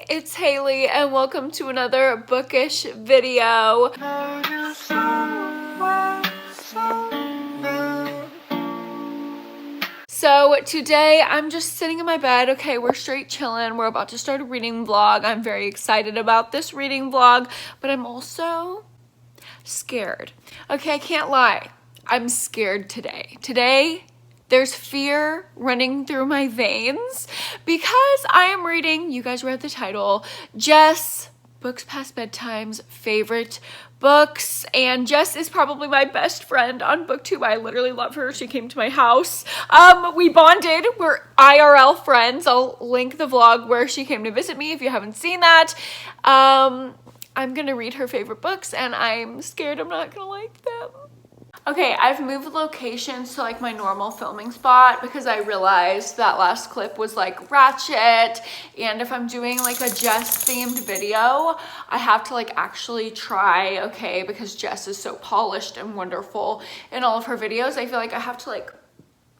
it's Haley and welcome to another bookish video. So today I'm just sitting in my bed. Okay, we're straight chilling. We're about to start a reading vlog. I'm very excited about this reading vlog, but I'm also scared. Okay, I can't lie. I'm scared today. Today, there's fear running through my veins because I am reading, you guys read the title, Jess, Books Past Bedtime's favorite books, and Jess is probably my best friend on BookTube. I literally love her. She came to my house. We bonded. We're IRL friends. I'll link the vlog where she came to visit me if you haven't seen that. I'm gonna read her favorite books and I'm scared I'm not gonna like them. Okay, I've moved locations to like my normal filming spot because I realized that last clip was like ratchet, and if I'm doing like a Jess themed video, I have to like actually try, okay, because Jess is so polished and wonderful in all of her videos. I feel like I have to like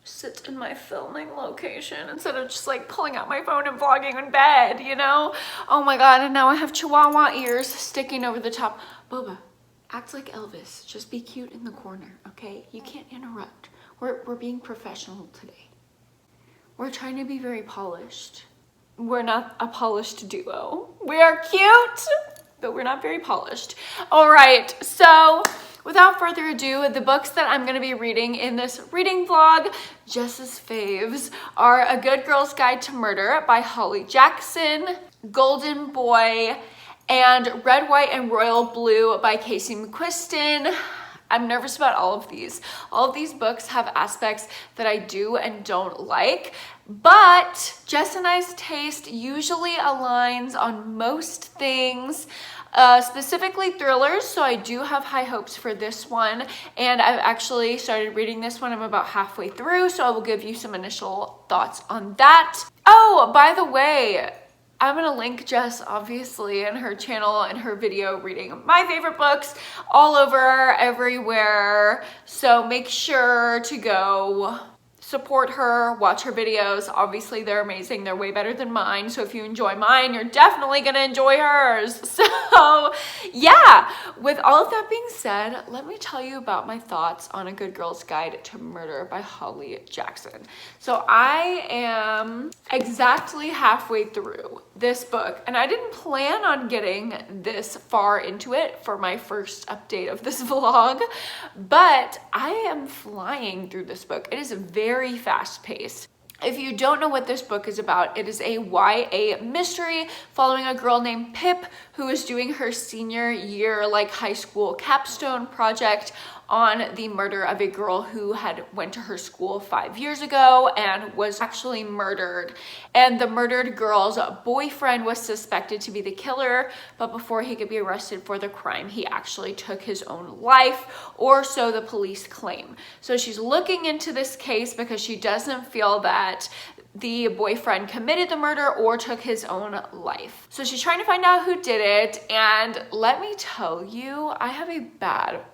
sit in my filming location instead of just like pulling out my phone and vlogging in bed, you know? Oh my God, and now I have chihuahua ears sticking over the top. Boba, act like Elvis. Just be cute in the corner, okay? You can't interrupt. We're being professional today. We're trying to be very polished. We're not a polished duo. We are cute, but we're not very polished. All right, so without further ado, the books that I'm gonna be reading in this reading vlog, Jess's faves, are A Good Girl's Guide to Murder by Holly Jackson, Golden Boy, and Red, White, and Royal Blue by Casey McQuiston. I'm nervous about all of these. All of these books have aspects that I do and don't like, but Jess and I's taste usually aligns on most things, specifically thrillers, so I do have high hopes for this one, and I've actually started reading this one. I'm about halfway through, so I will give you some initial thoughts on that. Oh, by the way, I'm gonna link Jess, obviously, in her channel and her video reading my favorite books all over, everywhere. So make sure to go support her, watch her videos. Obviously, they're amazing. They're way better than mine. So if you enjoy mine, you're definitely gonna enjoy hers. So yeah, with all of that being said, let me tell you about my thoughts on A Good Girl's Guide to Murder by Holly Jackson. So I am exactly halfway through this book, and I didn't plan on getting this far into it for my first update of this vlog, but I am flying through this book. It is very fast paced. If you don't know what this book is about, it is a YA mystery following a girl named Pip who is doing her senior year like high school capstone project on the murder of a girl who had went to her school 5 years ago and was actually murdered. And the murdered girl's boyfriend was suspected to be the killer, but before he could be arrested for the crime, he actually took his own life, or so the police claim. So she's looking into this case because she doesn't feel that the boyfriend committed the murder or took his own life. So she's trying to find out who did it, and let me tell you, I have a bad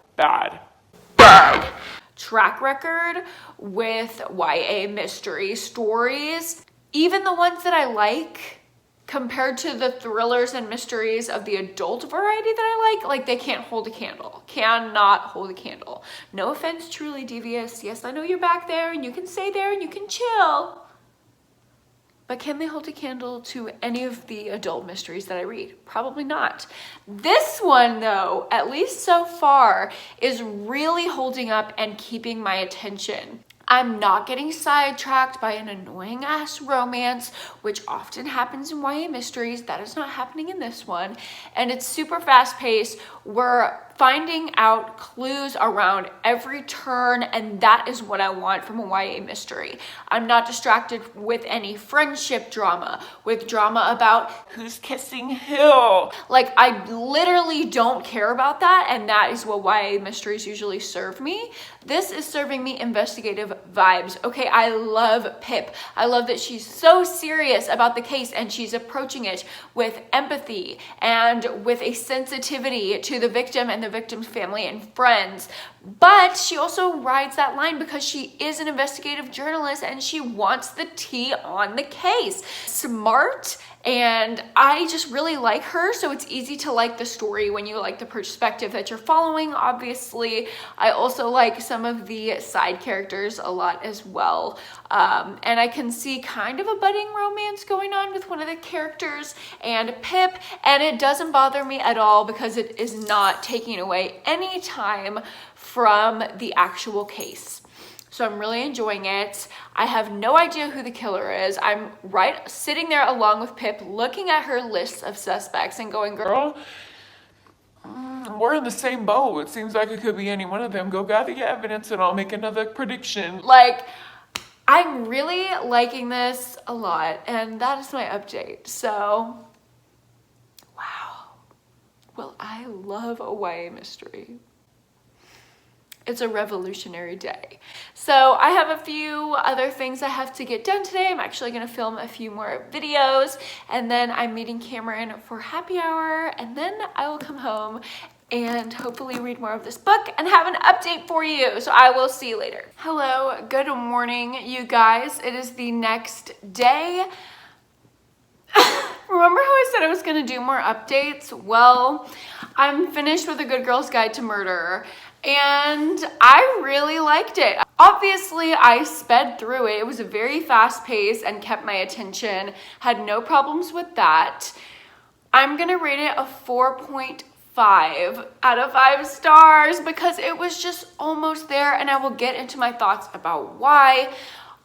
track record with YA mystery stories. Even the ones that I like, compared to the thrillers and mysteries of the adult variety that I like they can't hold a candle. Cannot hold a candle. No offense, Truly Devious. Yes, I know you're back there and you can stay there and you can chill. But can they hold a candle to any of the adult mysteries that I read? Probably not. This one, though, at least so far, is really holding up and keeping my attention. I'm not getting sidetracked by an annoying ass romance, which often happens in YA mysteries. That is not happening in this one. And it's super fast paced. We're finding out clues around every turn, and that is what I want from a YA mystery. I'm not distracted with any friendship drama, with drama about who's kissing who. Like, I literally don't care about that, and that is what YA mysteries usually serve me. This is serving me investigative vibes. Okay, I love Pip. I love that she's so serious about the case and she's approaching it with empathy and with a sensitivity to the victim and the victim's family and friends. But she also rides that line because she is an investigative journalist and she wants the tea on the case. Smart And I just really like her, so it's easy to like the story when you like the perspective that you're following. Obviously, I also like some of the side characters a lot as well. And I can see kind of a budding romance going on with one of the characters and Pip, and it doesn't bother me at all because it is not taking away any time from the actual case. So I'm really enjoying it. I have no idea who the killer is. I'm sitting there along with Pip looking at her list of suspects and going, girl, we're in the same boat. It seems like it could be any one of them. Go gather your evidence and I'll make another prediction. Like, I'm really liking this a lot, and that is my update. So, wow. Well, I love a YA mystery. It's a revolutionary day. So I have a few other things I have to get done today. I'm actually gonna film a few more videos, and then I'm meeting Cameron for happy hour, and then I will come home and hopefully read more of this book and have an update for you. So I will see you later. Hello, good morning, you guys. It is the next day. Remember how I said I was gonna do more updates? Well, I'm finished with A Good Girl's Guide to Murder, and I really liked it. Obviously, I sped through it. It was a very fast pace and kept my attention. Had no problems with that. I'm gonna rate it a 4.5 out of 5 stars because it was just almost there, and I will get into my thoughts about why.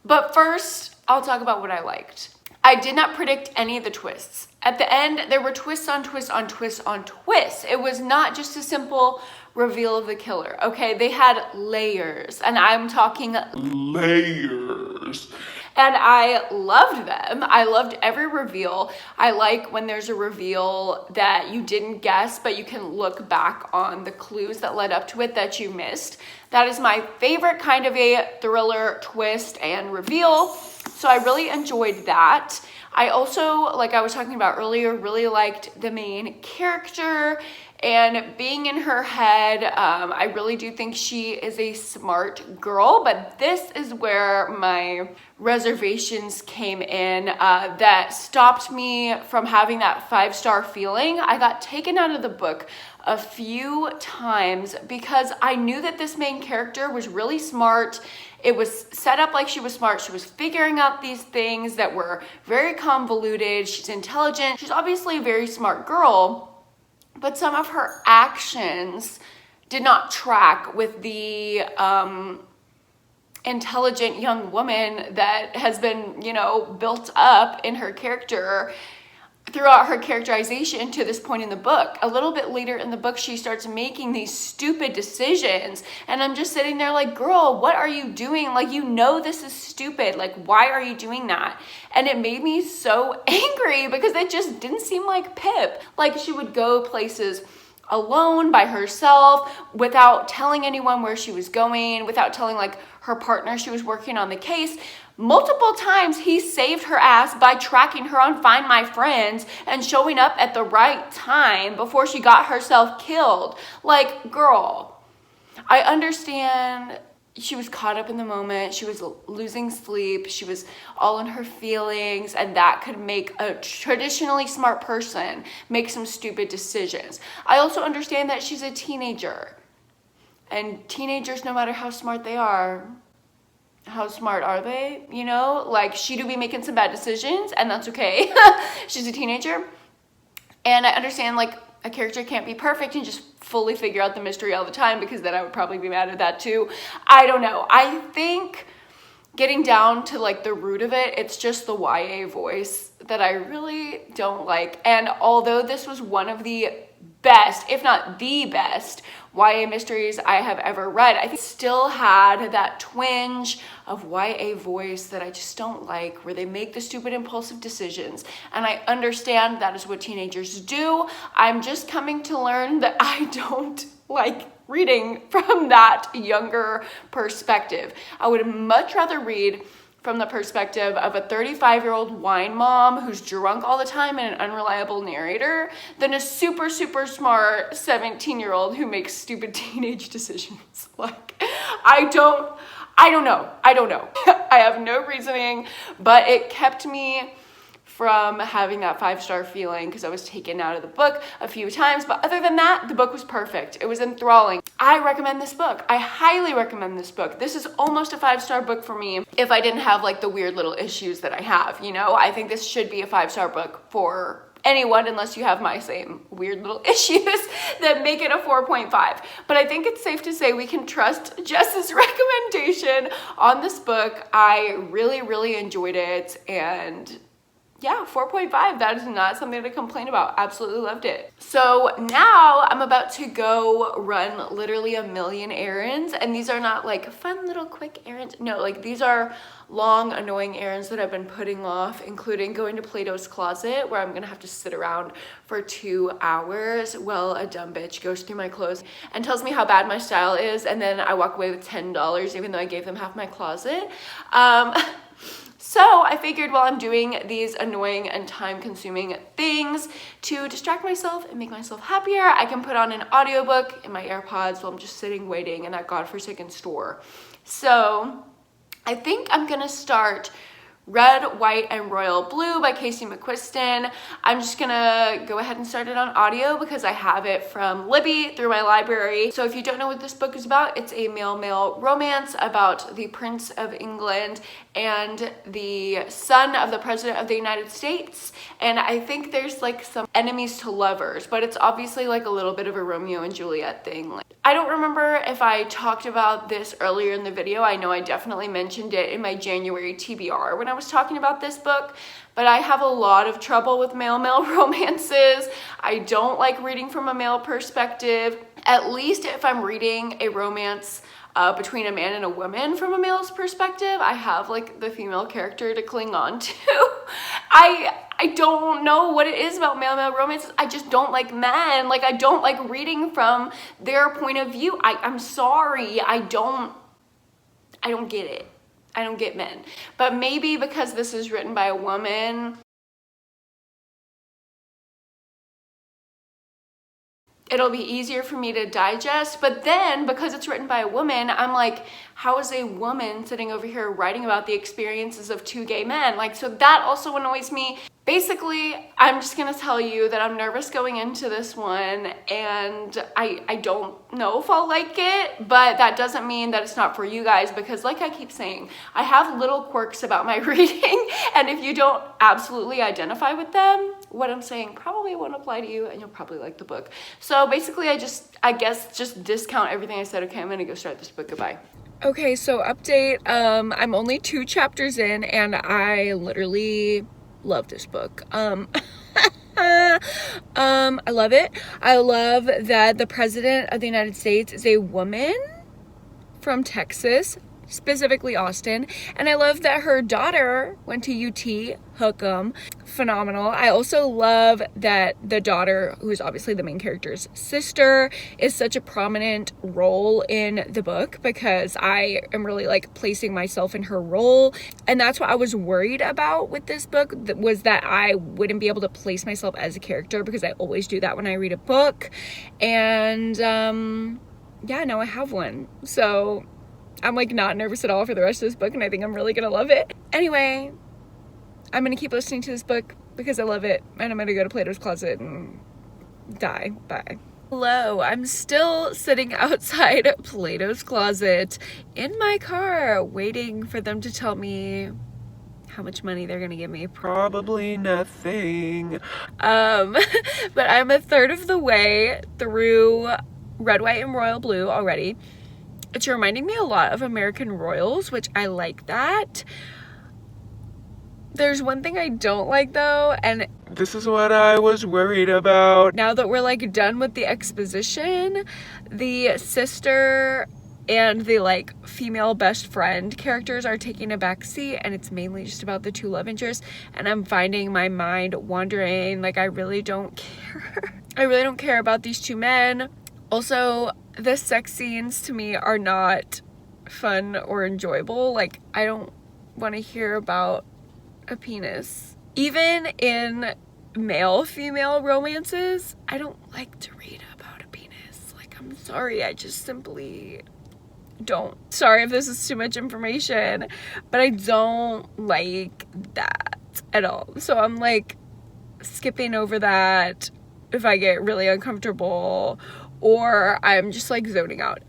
But first, I'll talk about what I liked. I did not predict any of the twists. At the end, there were twists on twists on twists on twists. It was not just a simple reveal of the killer, okay? They had layers, and I'm talking layers. And I loved them. I loved every reveal. I like when there's a reveal that you didn't guess, but you can look back on the clues that led up to it that you missed. That is my favorite kind of a thriller twist and reveal. So I really enjoyed that. I also, like I was talking about earlier, really liked the main character and being in her head. I really do think she is a smart girl, but this is where my reservations came in that stopped me from having that 5-star feeling. I got taken out of the book a few times because I knew that this main character was really smart. It was set up like she was smart. She was figuring out these things that were very convoluted. She's intelligent. She's obviously a very smart girl, but some of her actions did not track with the intelligent young woman that has been, built up in her character throughout her characterization to this point in the book. A little bit later in the book, she starts making these stupid decisions, and I'm just sitting there like, girl, what are you doing? Like, this is stupid. Like, why are you doing that? And it made me so angry because it just didn't seem like Pip. Like, she would go places alone by herself without telling anyone where she was going, without telling like her partner she was working on the case. Multiple times he saved her ass by tracking her on Find My Friends and showing up at the right time before she got herself killed. Like, girl, I understand she was caught up in the moment. She was losing sleep. She was all in her feelings, and that could make a traditionally smart person make some stupid decisions. I also understand that she's a teenager, and teenagers, no matter how smart they are, how smart are they? Like, she do be making some bad decisions, and that's okay. She's a teenager, and I understand, like, a character can't be perfect and just fully figure out the mystery all the time, because then I would probably be mad at that too. I don't know. I think getting down to like the root of it, it's just the YA voice that I really don't like. And although this was one of the best, if not the best, YA mysteries I have ever read, I think it still had that twinge of YA voice that I just don't like, where they make the stupid impulsive decisions. And I understand that is what teenagers do. I'm just coming to learn that I don't like reading from that younger perspective. I would much rather read from the perspective of a 35-year-old wine mom who's drunk all the time and an unreliable narrator than a super, super smart 17-year-old who makes stupid teenage decisions. Like, I don't know. I have no reasoning, but it kept me from having that 5-star feeling because I was taken out of the book a few times. But other than that, the book was perfect. It was enthralling. I recommend this book. I highly recommend this book. This is almost a 5-star book for me if I didn't have like the weird little issues that I have, you know? I think this should be a 5-star book for anyone unless you have my same weird little issues that make it a 4.5. But I think it's safe to say we can trust Jess's recommendation on this book. I really, really enjoyed it, and yeah, 4.5, that is not something to complain about. Absolutely loved it. So now I'm about to go run literally a million errands, and these are not like fun little quick errands. No, like these are long, annoying errands that I've been putting off, including going to Plato's Closet, where I'm gonna have to sit around for 2 hours while a dumb bitch goes through my clothes and tells me how bad my style is, and then I walk away with $10 even though I gave them half my closet. So I figured while I'm doing these annoying and time-consuming things to distract myself and make myself happier, I can put on an audiobook in my AirPods while I'm just sitting waiting in that godforsaken store. So I think I'm gonna start Red, White, and Royal Blue by Casey McQuiston. I'm just gonna go ahead and start it on audio because I have it from Libby through my library. So if you don't know what this book is about, it's a male-male romance about the Prince of England and the son of the President of the United States. And I think there's like some enemies to lovers, but it's obviously like a little bit of a Romeo and Juliet thing. I don't remember if I talked about this earlier in the video. I know I definitely mentioned it in my January TBR when I was talking about this book, but I have a lot of trouble with male-male romances. I don't like reading from a male perspective, at least if I'm reading a romance between a man and a woman from a male's perspective. I have like the female character to cling on to. I don't know what it is about male-male romances. I just don't like men. Like I don't like reading from their point of view. I'm sorry. I don't get it. I don't get men. But maybe because this is written by a woman, it'll be easier for me to digest. But then because it's written by a woman, I'm like, how is a woman sitting over here writing about the experiences of 2 gay men? Like, so that also annoys me. Basically, I'm just gonna tell you that I'm nervous going into this one, and I don't know if I'll like it, but that doesn't mean that it's not for you guys, because like I keep saying, I have little quirks about my reading, and if you don't absolutely identify with them, what I'm saying probably won't apply to you, and you'll probably like the book. So basically, I guess just discount everything I said. Okay, I'm gonna go start this book. Goodbye. Okay, so update, I'm only 2 chapters in, and I literally love this book. I love it. I love that the President of the United States is a woman from Texas, specifically Austin, and I love that her daughter went to UT. Hook'em. Phenomenal. I also love that the daughter, who is obviously the main character's sister, is such a prominent role in the book, because I am really like placing myself in her role, and that's what I was worried about with this book, was that I wouldn't be able to place myself as a character, because I always do that when I read a book. And yeah, now I have one, so I'm like not nervous at all for the rest of this book, and I think I'm really gonna love it. Anyway, I'm gonna keep listening to this book because I love it, and I'm gonna go to Plato's Closet and die. Bye. Hello, I'm still sitting outside Plato's Closet in my car waiting for them to tell me how much money they're gonna give me. Probably nothing. But I'm a third of the way through Red, White, and Royal Blue already. It's reminding me a lot of American Royals, which I like that. There's one thing I don't like though, and this is what I was worried about. Now that we're like done with the exposition, the sister and the like female best friend characters are taking a back seat, and it's mainly just about the 2 love interests, and I'm finding my mind wandering. Like, I really don't care. I really don't care about these 2 men. Also, the sex scenes to me are not fun or enjoyable. Like, I don't want to hear about a penis. Even in male-female romances, I don't like to read about a penis. Like, I'm sorry, I just simply don't. Sorry if this is too much information, but I don't like that. at all. So I'm like skipping over that if I get really uncomfortable or I'm just like zoning out.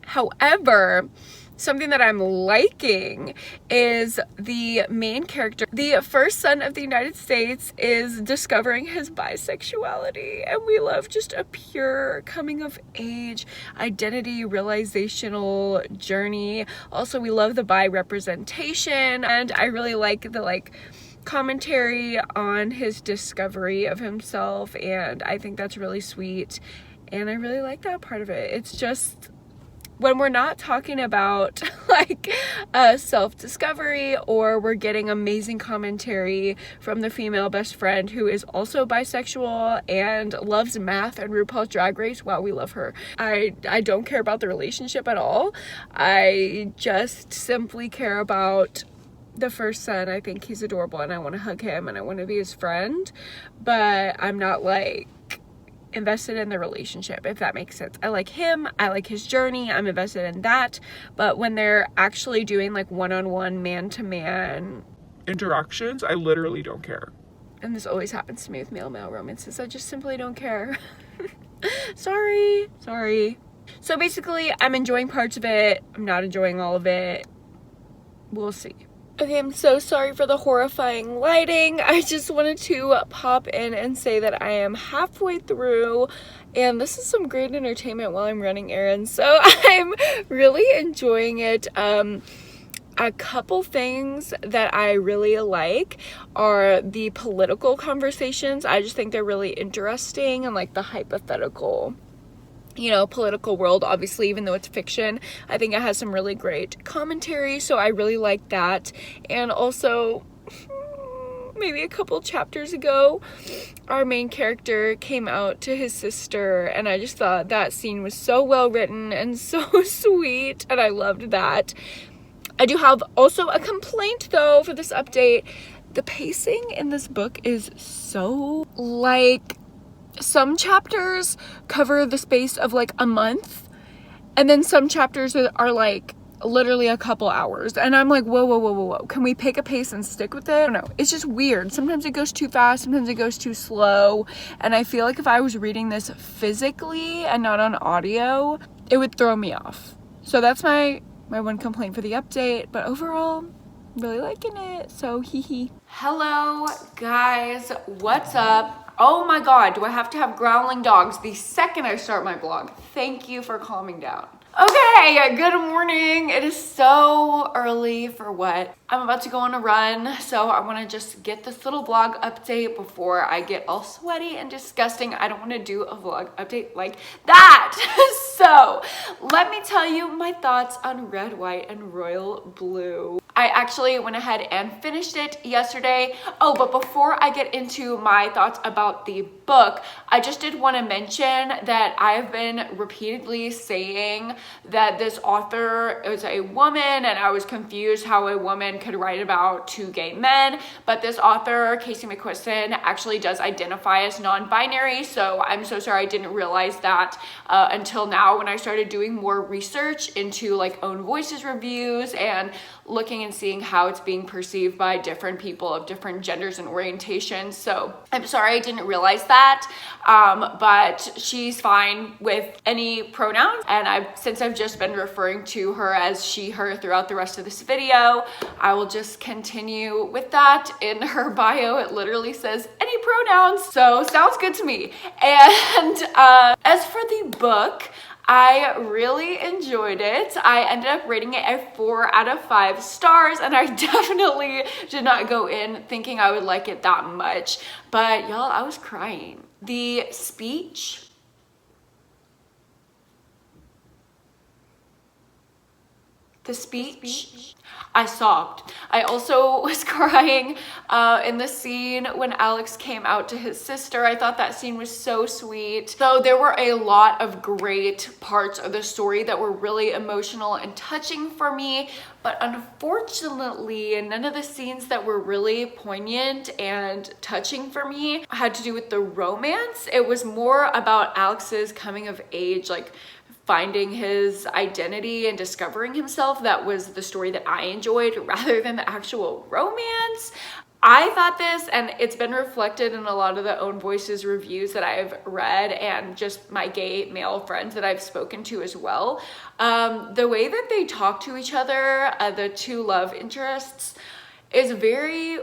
However, something that I'm liking is the main character, the first son of the United States, is discovering his bisexuality, and we love just a pure coming of age, identity realizational journey. Also, we love the bi representation, and I really like the commentary on his discovery of himself, and I think that's really sweet, and I really like that part of it. It's just when we're not talking about self-discovery, or we're getting amazing commentary from the female best friend who is also bisexual and loves math and RuPaul's Drag Race. Wow, we love her. I don't care about the relationship at all. I just simply care about the first son. I think he's adorable and I want to hug him and I want to be his friend, but I'm not like invested in the relationship, if that makes sense. I like him, I like his journey, I'm invested in that, but when they're actually doing like one-on-one man-to-man interactions, I literally don't care. And this always happens to me with male-male romances. I just simply don't care. sorry. So basically, I'm enjoying parts of it, I'm not enjoying all of it. We'll see. Okay, I'm so sorry for the horrifying lighting. I just wanted to pop in and say that I am halfway through, and this is some great entertainment while I'm running errands, so I'm really enjoying it. A couple things that I really like are the political conversations. I just think they're really interesting, and like the hypothetical, political world, obviously, even though it's fiction, I think it has some really great commentary, so I really like that. And also, maybe a couple chapters ago, our main character came out to his sister, and I just thought that scene was so well written and so sweet, and I loved that. I do have also a complaint though for this update. The pacing in this book is so some chapters cover the space of like a month, and then some chapters are like literally a couple hours, and I'm like, whoa, can we pick a pace and stick with it? I don't know, it's just weird. Sometimes it goes too fast, sometimes it goes too slow, and I feel like if I was reading this physically and not on audio, it would throw me off. So that's my one complaint for the update, but overall, really liking it, so hee. Hello guys, what's up? Oh my god, do I have to have growling dogs the second I start my vlog? Thank you for calming down. Okay, good morning. It is so early for what? I'm about to go on a run, so I want to just get this little vlog update before I get all sweaty and disgusting. I don't want to do a vlog update like that. So, let me tell you my thoughts on Red, White, and Royal Blue. I actually went ahead and finished it yesterday. Oh, but before I get into my thoughts about the book, I just did want to mention that I've been repeatedly saying that this author is a woman, and I was confused how a woman could write about two gay men, but this author, Casey McQuiston, actually does identify as non-binary, so I'm so sorry I didn't realize that until now when I started doing more research into like Own Voices reviews and looking and seeing how it's being perceived by different people of different genders and orientations. So I'm sorry I didn't realize that, but she's fine with any pronouns, and since I've just been referring to her as she, her throughout the rest of this video, I will just continue with that. In her bio, it literally says any pronouns, so sounds good to me. And as for the book, I really enjoyed it. I ended up rating it a 4 out of 5 stars, and I definitely did not go in thinking I would like it that much. But y'all, I was crying. The speech, I sobbed. I also was crying in the scene when Alex came out to his sister. I thought that scene was so sweet. So there were a lot of great parts of the story that were really emotional and touching for me, but unfortunately, none of the scenes that were really poignant and touching for me had to do with the romance. It was more about Alex's coming of age, like finding his identity and discovering himself. That was the story that I enjoyed rather than the actual romance. I thought this, and it's been reflected in a lot of the Own Voices reviews that I've read and just my gay male friends that I've spoken to as well. The way that they talk to each other, the two love interests, is very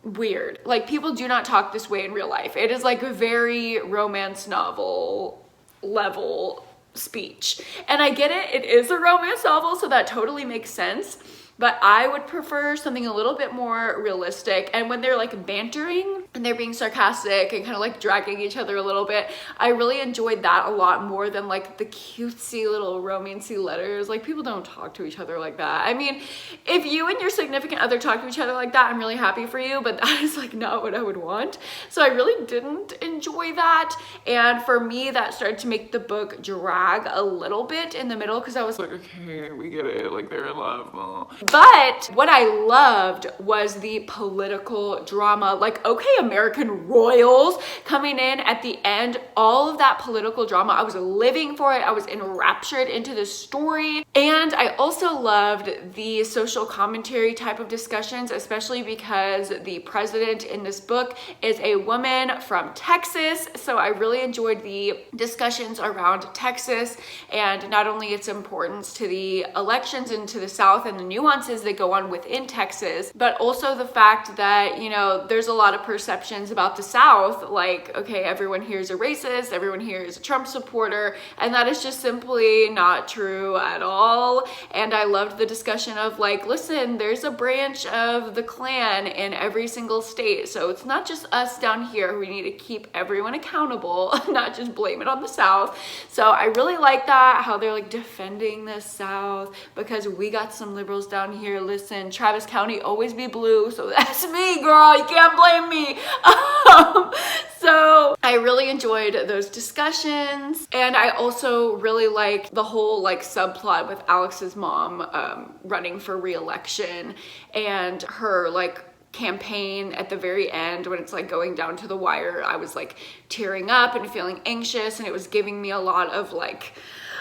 weird. Like, people do not talk this way in real life. It is like a very romance novel level speech. And I get it, it is a romance novel, so that totally makes sense. But I would prefer something a little bit more realistic. And when they're like bantering and they're being sarcastic and kind of like dragging each other a little bit, I really enjoyed that a lot more than like the cutesy little romancy letters. Like, people don't talk to each other like that. I mean, if you and your significant other talk to each other like that, I'm really happy for you, but that is like not what I would want. So I really didn't enjoy that. And for me, that started to make the book drag a little bit in the middle, because I was like, okay, we get it, like they're in love. But what I loved was the political drama, like, okay, American royals coming in at the end, all of that political drama. I was living for it. I was enraptured into the story. And I also loved the social commentary type of discussions, especially because the president in this book is a woman from Texas. So I really enjoyed the discussions around Texas and not only its importance to the elections and to the South and the nuances that go on within Texas, but also the fact that, you know, there's a lot of perceptions about the South, like, okay, everyone here is a racist, everyone here is a Trump supporter, and that is just simply not true at all. And I loved the discussion of like, listen, there's a branch of the Klan in every single state, so it's not just us down here. We need to keep everyone accountable, not just blame it on the South. So I really like that, how they're like defending the South because we got some liberals down here. Listen, Travis County always be blue, so that's me, girl. You can't blame me. So I really enjoyed those discussions, and I also really liked the whole like subplot with Alex's mom running for re-election and her like campaign at the very end when it's like going down to the wire. I was like tearing up and feeling anxious, and it was giving me a lot of like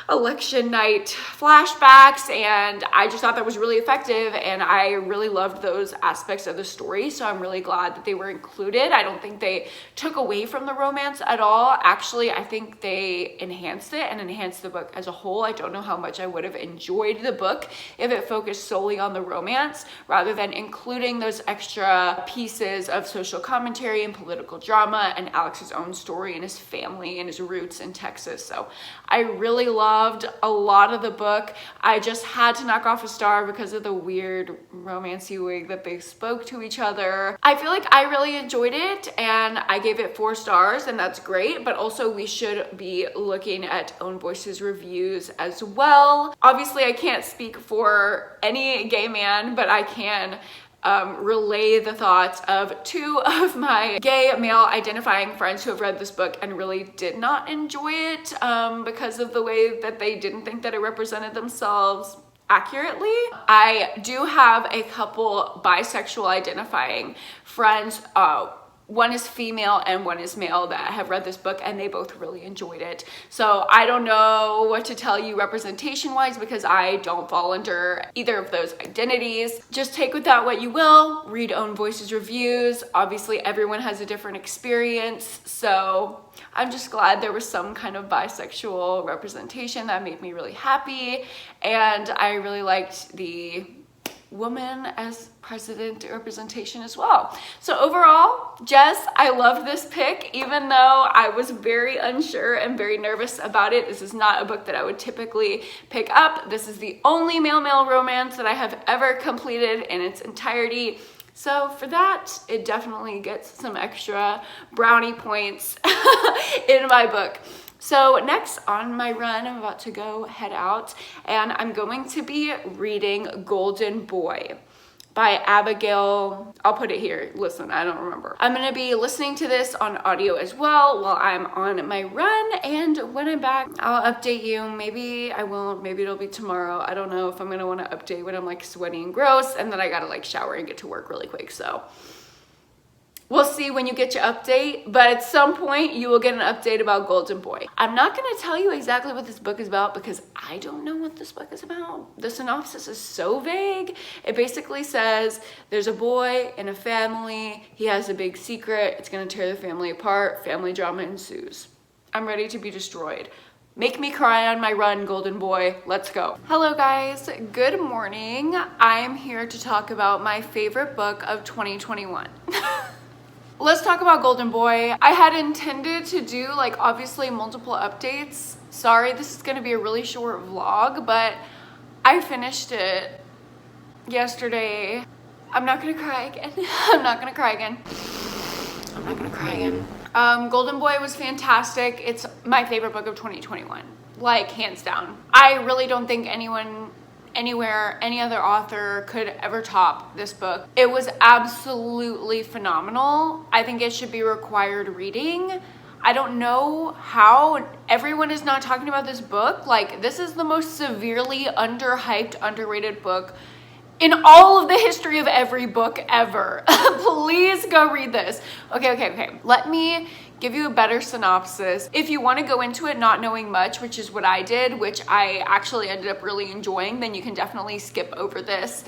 election night flashbacks, and I just thought that was really effective, and I really loved those aspects of the story. So I'm really glad that they were included. I don't think they took away from the romance at all. Actually, I think they enhanced it and enhanced the book as a whole. I don't know how much I would have enjoyed the book if it focused solely on the romance rather than including those extra pieces of social commentary and political drama and Alex's own story and his family and his roots in Texas. So I really loved a lot of the book. I just had to knock off a star because of the weird romancy way that they spoke to each other. I feel like I really enjoyed it, and I gave it 4 stars, and that's great, but also we should be looking at Own Voices reviews as well. Obviously, I can't speak for any gay man, but I can relay the thoughts of 2 of my gay male identifying friends who have read this book and really did not enjoy it because of the way that they didn't think that it represented themselves accurately. I do have a couple bisexual identifying friends. One is female and one is male that have read this book, and they both really enjoyed it. So I don't know what to tell you representation wise because I don't fall under either of those identities. Just take with that what you will. Read Own Voices reviews. Obviously everyone has a different experience, so I'm just glad there was some kind of bisexual representation that made me really happy, and I really liked the woman as president representation as well. So overall, Jess, I loved this pick, even though I was very unsure and very nervous about it. This is not a book that I would typically pick up. This is the only male-male romance that I have ever completed in its entirety. So for that, it definitely gets some extra brownie points in my book. So next on my run, I'm about to go head out, and I'm going to be reading Golden Boy by Abigail. I'll put it here. Listen, I don't remember. I'm going to be listening to this on audio as well while I'm on my run, and when I'm back, I'll update you. Maybe I won't. Maybe it'll be tomorrow. I don't know if I'm going to want to update when I'm like sweaty and gross, and then I got to like shower and get to work really quick. So We'll see when you get your update, but at some point you will get an update about Golden Boy. I'm not gonna tell you exactly what this book is about because I don't know what this book is about. The synopsis is so vague. It basically says there's a boy in a family, he has a big secret, it's gonna tear the family apart, family drama ensues. I'm ready to be destroyed. Make me cry on my run, Golden Boy. Let's go. Hello guys, good morning. I'm here to talk about my favorite book of 2021. Let's talk about Golden Boy. I had intended to do like obviously multiple updates. Sorry, this is gonna be a really short vlog, but I finished it yesterday. I'm not gonna cry again. I'm not gonna cry again. I'm not gonna cry again. Golden Boy was fantastic. It's my favorite book of 2021, like hands down. I really don't think anyone, anywhere, any other author could ever top this book. It was absolutely phenomenal. I think it should be required reading. I don't know how everyone is not talking about this book. Like, this is the most severely underhyped, underrated book in all of the history of every book ever. Please go read this. Okay. Let me give you a better synopsis. If you want to go into it not knowing much, which is what I did, which I actually ended up really enjoying, then you can definitely skip over this.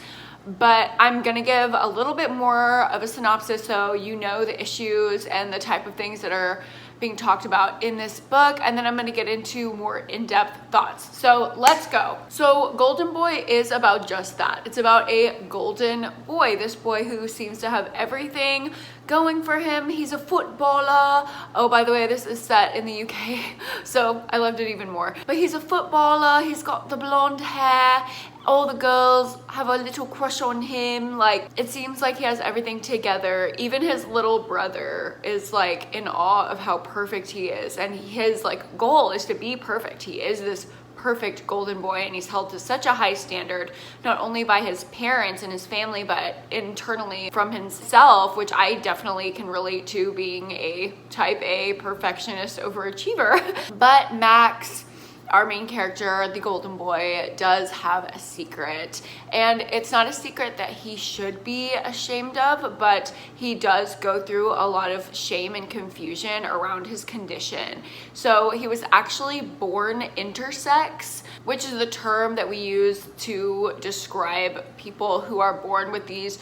But I'm gonna give a little bit more of a synopsis so you know the issues and the type of things that are being talked about in this book, and then I'm gonna get into more in-depth thoughts. So let's go. So Golden Boy is about just that. It's about a golden boy, this boy who seems to have everything going for him. He's a footballer. Oh, by the way, this is set in the UK, so I loved it even more. But he's a footballer, he's got the blonde hair, all the girls have a little crush on him. Like, it seems like he has everything together. Even his little brother is like in awe of how perfect he is, and his like goal is to be perfect. He is this perfect golden boy, and he's held to such a high standard, not only by his parents and his family, but internally from himself, which I definitely can relate to, being a type A perfectionist overachiever. But Max, our main character, the golden boy, does have a secret, and it's not a secret that he should be ashamed of, but he does go through a lot of shame and confusion around his condition. So he was actually born intersex, which is the term that we use to describe people who are born with these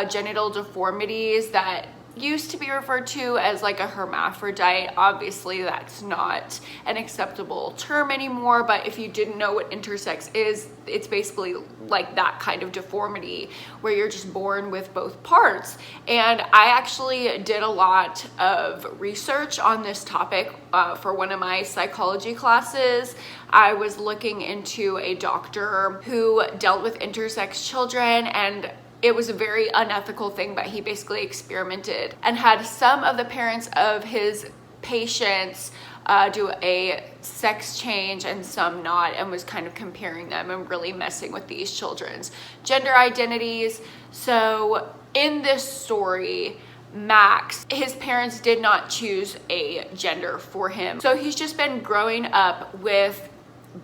genital deformities that used to be referred to as like a hermaphrodite. Obviously that's not an acceptable term anymore, but if you didn't know what intersex is, it's basically like that kind of deformity where you're just born with both parts. And I actually did a lot of research on this topic for one of my psychology classes. I was looking into a doctor who dealt with intersex children, and it was a very unethical thing, but he basically experimented and had some of the parents of his patients do a sex change and some not, and was kind of comparing them and really messing with these children's gender identities. So in this story, Max, his parents did not choose a gender for him. So he's just been growing up with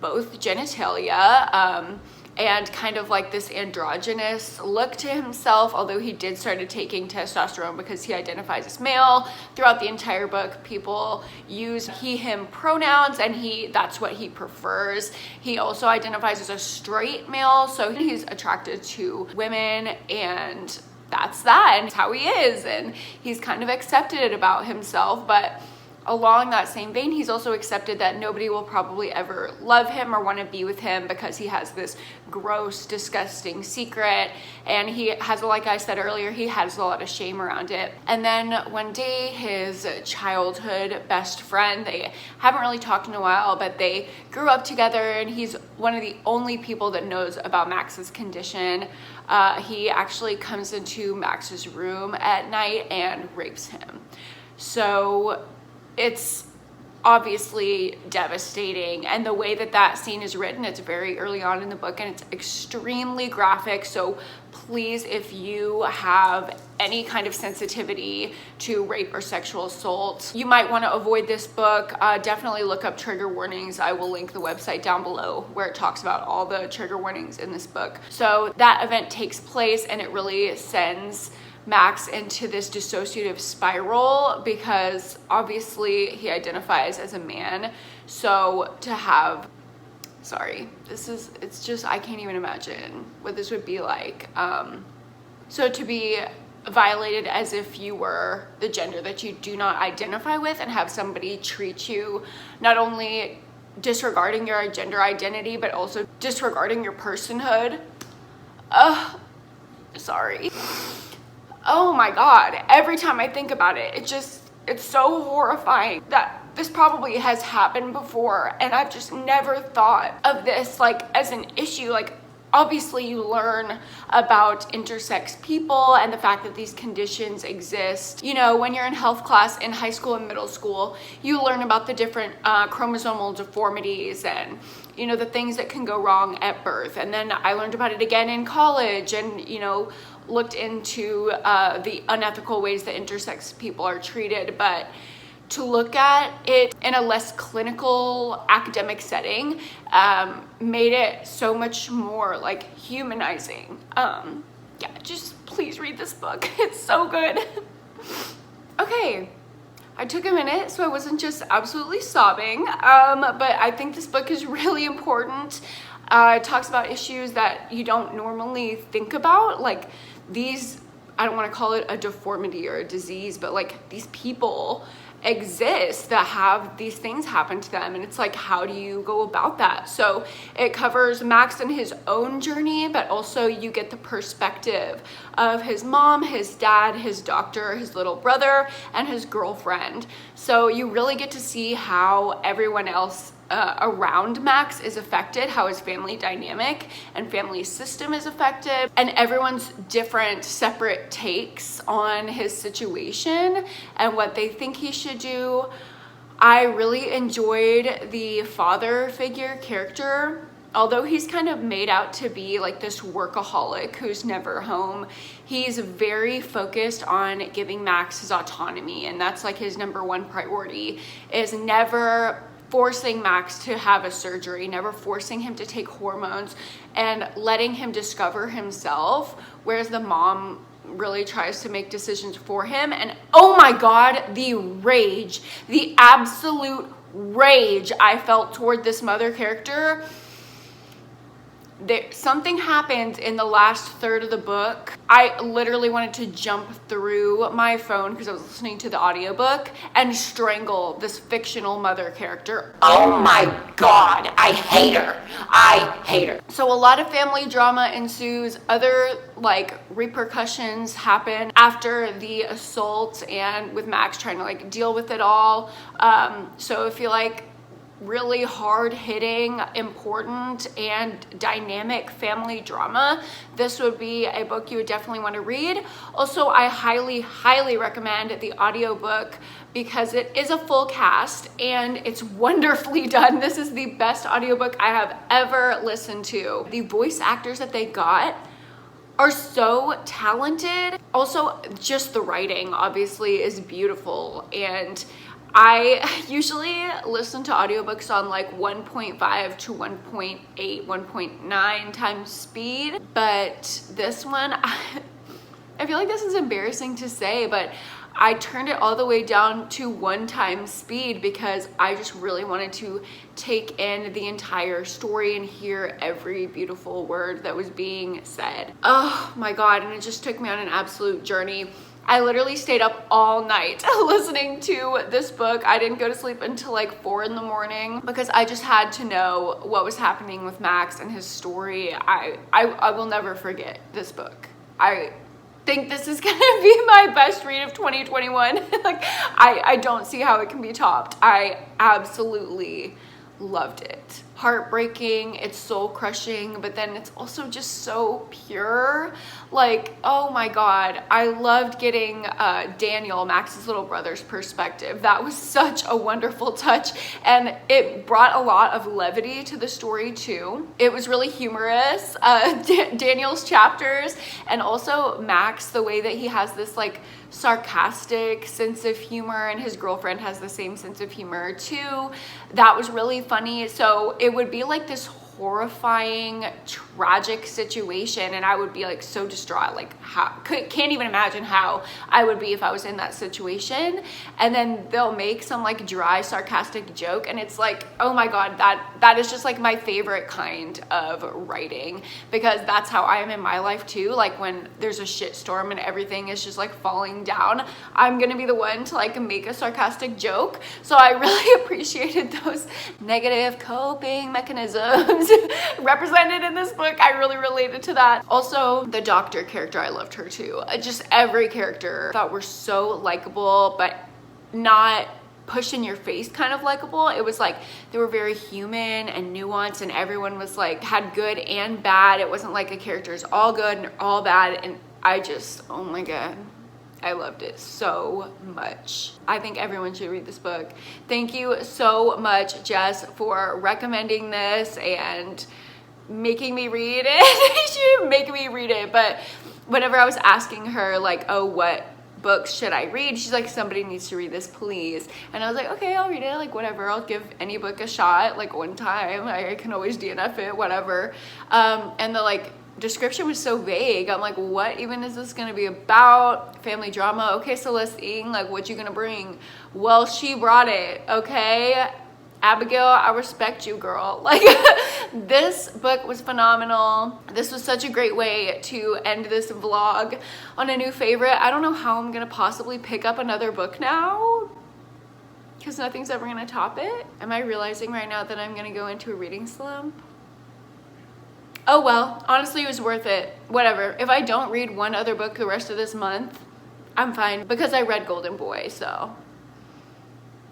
both genitalia, and kind of like this androgynous look to himself, although he did started taking testosterone because he identifies as male. Throughout the entire book, people use he, him pronouns, and that's what he prefers. He also identifies as a straight male, so he's attracted to women, and that's that, and it's how he is, and he's kind of accepted it about himself. But along that same vein, he's also accepted that nobody will probably ever love him or want to be with him because he has this gross, disgusting secret, and he has, like I said earlier, he has a lot of shame around it. And then one day, his childhood best friend, they haven't really talked in a while, but they grew up together, and he's one of the only people that knows about Max's condition. He actually comes into Max's room at night and rapes him. So it's obviously devastating, and the way that scene is written, it's very early on in the book, and it's extremely graphic. So please, if you have any kind of sensitivity to rape or sexual assault, you might want to avoid this book. Definitely look up trigger warnings. I will link the website down below where it talks about all the trigger warnings in this book. So that event takes place, and it really sends Max into this dissociative spiral, because obviously he identifies as a man. So to have, sorry, it's just, I can't even imagine what this would be like. So to be violated as if you were the gender that you do not identify with, and have somebody treat you not only disregarding your gender identity, but also disregarding your personhood. Sorry. Oh my God. Every time I think about it, it's so horrifying that this probably has happened before, and I've just never thought of this like as an issue. Like, obviously you learn about intersex people and the fact that these conditions exist. You know, when you're in health class in high school and middle school, you learn about the different chromosomal deformities and, you know, the things that can go wrong at birth. And then I learned about it again in college, and, you know, looked into the unethical ways that intersex people are treated. But to look at it in a less clinical academic setting made it so much more like humanizing. Yeah, just please read this book. It's so good. Okay, I took a minute so I wasn't just absolutely sobbing, but I think this book is really important. It talks about issues that you don't normally think about, like these, I don't want to call it a deformity or a disease, but like these people exist that have these things happen to them, and it's like, how do you go about that? So it covers Max and his own journey, but also you get the perspective of his mom, his dad, his doctor, his little brother, and his girlfriend. So you really get to see how everyone else around Max is affected, how his family dynamic and family system is affected, and everyone's different separate takes on his situation and what they think he should do. I really enjoyed the father figure character. Although he's kind of made out to be like this workaholic who's never home, he's very focused on giving Max his autonomy, and that's like his number one priority, is never forcing Max to have a surgery, never forcing him to take hormones, and letting him discover himself, whereas the mom really tries to make decisions for him. And oh my God, the rage, the absolute rage I felt toward this mother character. Something happened in the last third of the book. I literally wanted to jump through my phone because I was listening to the audiobook and strangle this fictional mother character. Oh my God, I hate her. I hate her. So a lot of family drama ensues. Other like repercussions happen after the assault, and with Max trying to like deal with it all. So if you like really hard-hitting, important, and dynamic family drama, this would be a book you would definitely want to read. Also, I highly recommend the audiobook because it is a full cast and it's wonderfully done. This is the best audiobook I have ever listened to. The voice actors that they got are so talented. Also, just the writing obviously is beautiful, and I usually listen to audiobooks on like 1.5 to 1.8, 1.9 times speed, but this one, I feel like this is embarrassing to say, but I turned it all the way down to 1 time speed because I just really wanted to take in the entire story and hear every beautiful word that was being said. Oh my God, and it just took me on an absolute journey. I literally stayed up all night listening to this book. I didn't go to sleep until like 4 in the morning because I just had to know what was happening with Max and his story. I will never forget this book. I think this is gonna be my best read of 2021. Like, I don't see how it can be topped. I absolutely loved it. Heartbreaking, it's soul crushing, but then it's also just so pure. Like, oh my God, I loved getting Daniel, Max's little brother's perspective. That was such a wonderful touch, and it brought a lot of levity to the story too. It was really humorous, Daniel's chapters, and also Max, the way that he has this like sarcastic sense of humor, and his girlfriend has the same sense of humor too. That was really funny. So it would be like this horrifying, tragic situation, and I would be like so distraught, like can't even imagine how I would be if I was in that situation. And then they'll make some like dry, sarcastic joke, and it's like, oh my god, that is just like my favorite kind of writing, because that's how I am in my life too. Like when there's a shitstorm and everything is just like falling down, I'm gonna be the one to like make a sarcastic joke. So I really appreciated those negative coping mechanisms represented in this book. I really related to that. Also, the doctor character, I loved her too. Just every character I thought were so likable, but not push in your face kind of likable. It was like they were very human and nuanced, and everyone was like had good and bad. It wasn't like a character is all good and all bad. And I just, oh my god, I loved it so much. I think everyone should read this book. Thank you so much, Jess, for recommending this and making me read it. She didn't make me read it, but whenever I was asking her like, oh, what books should I read, she's like, somebody needs to read this, please. And I was like, okay, I'll read it, like whatever, I'll give any book a shot, like one time. I can always DNF it, whatever. And the like description was so vague. I'm like, what even is this gonna be about? Family drama? Okay, Celestine, like what you gonna bring? Well, she brought it, okay? Abigail, I respect you, girl. Like, this book was phenomenal. This was such a great way to end this vlog on a new favorite. I don't know how I'm gonna possibly pick up another book now, because nothing's ever gonna top it. Am I realizing right now that I'm gonna go into a reading slump? Oh well, honestly, it was worth it. Whatever. If I don't read one other book the rest of this month, I'm fine, because I read Golden Boy, so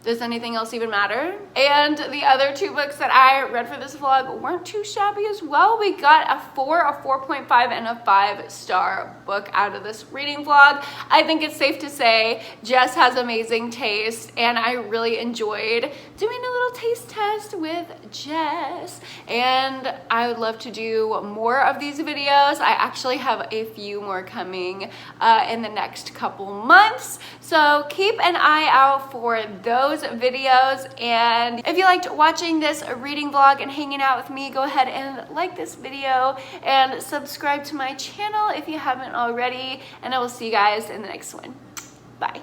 does anything else even matter? And the other two books that I read for this vlog weren't too shabby as well. We got a 4, a 4.5, and a 5-star book out of this reading vlog. I think it's safe to say Jess has amazing taste, and I really enjoyed doing a little taste test with Jess. And I would love to do more of these videos. I actually have a few more coming in the next couple months. So keep an eye out for those videos. And if you liked watching this reading vlog and hanging out with me, go ahead and like this video and subscribe to my channel if you haven't already. And I will see you guys in the next one. Bye.